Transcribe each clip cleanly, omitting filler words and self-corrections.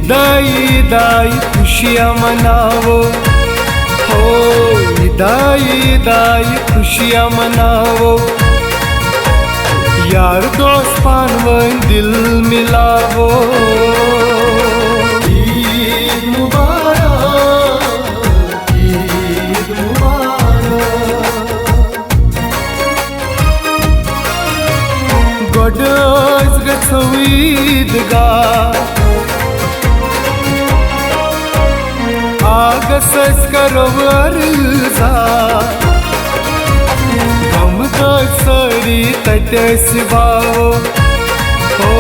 ईदाई दाई खुशियाँ मनाओ हो, ईदाई दाई खुशियाँ मनाओ। यार दोस्त पानवन दिल मिलावो। ईद मुबारक, ईद मुबारक। गोडस गछो ईदगाह, आगसस करो अर्जा। गम दसरी तटसवाओ हो,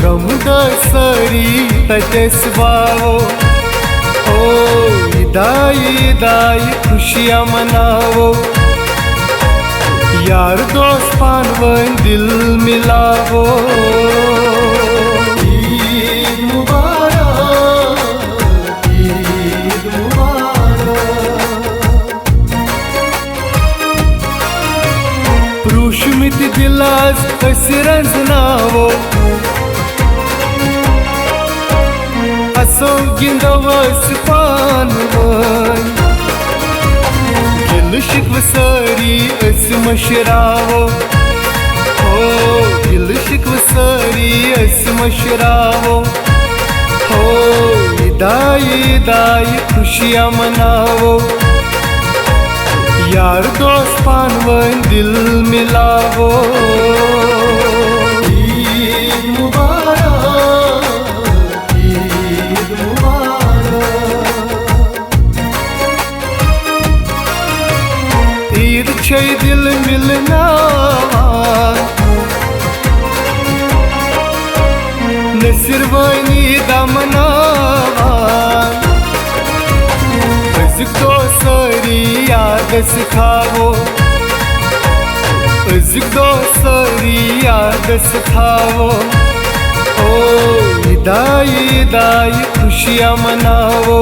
गम दसरी तटसवाओ हो। ईदाई दाई खुशियाँ मनाओ। यार दोस्त पानवन दिल मिलावो। Prushmit dilas pasiranznavo, aso gindavas panvan. Gilshik vasari as mashravo, oh gilshik vasari as mashravo, oh idai idai khushiyan manavo। यार दोस्त पानवन दिल मिलावो। ईद मुबारक, ईद मुबारक। ईद छै दिल मिलना, नसिरवानी दमना। दोसरी याद सिखाओ, दोसरी याद सिखाओ। ओ ईदाई दाई खुशियाँ मनाओ।